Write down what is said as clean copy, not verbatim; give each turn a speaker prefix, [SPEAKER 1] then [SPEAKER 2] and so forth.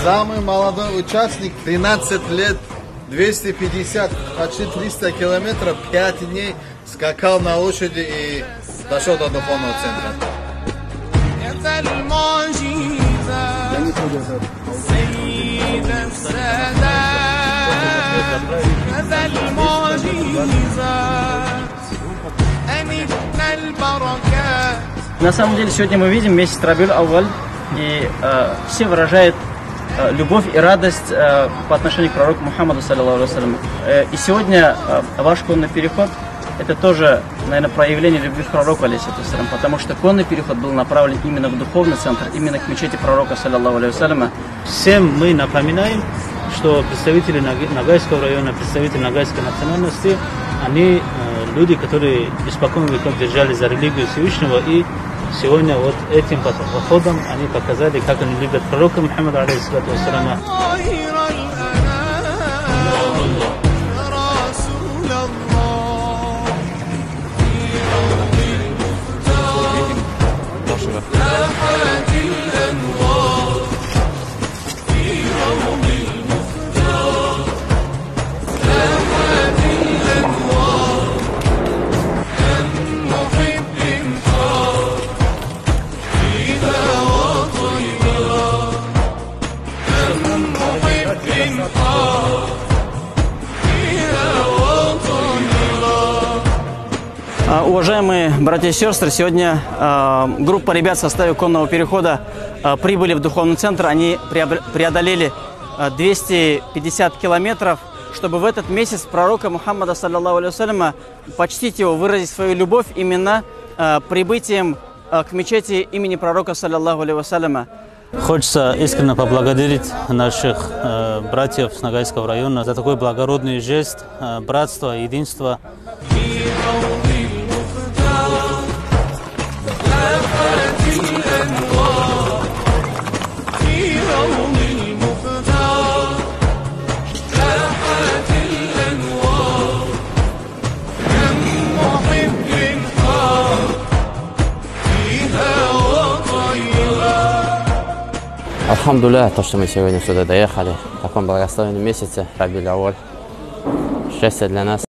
[SPEAKER 1] Самый молодой участник, 13 лет, 250, почти 300 километров, 5 дней скакал на лошади и дошел до духовного центра.
[SPEAKER 2] На самом деле сегодня мы видим месяц Рабиуль Ауаль, и все выражают любовь и радость по отношению к пророку Мухаммаду, саллаллаху алейхи вассалям. И сегодня ваш конный переход — это тоже, наверное, проявление любви к пророку, алейхи вассалям, потому что конный переход был направлен именно в духовный центр, именно к мечети пророка, саллаллаху алейхи вассаляма.
[SPEAKER 3] Всем мы напоминаем, что представители Ногайского района, представители Ногайской национальности, они люди, которые испокон веков держались за религию Всевышнего, и сегодня вот этим походом они показали, как они любят пророка Мухаммада, алейхиссалату вассаляма.
[SPEAKER 2] Уважаемые братья и сестры, сегодня группа ребят в составе конного перехода прибыли в духовный центр. Они преодолели 250 километров, чтобы в этот месяц пророка Мухаммада, саллаллаху алейхи вассаляма, почтить его, выразить свою любовь именно прибытием к мечети имени пророка, саллаллаху алейхи вассаляма.
[SPEAKER 3] Хочется искренне поблагодарить наших братьев с Ногайского района за такой благородный жест братства, единства.
[SPEAKER 4] Алхамдулилля, то, что мы сегодня сюда доехали, в таком благословенном месяце, Рабиуль Ауаль. Счастье для нас.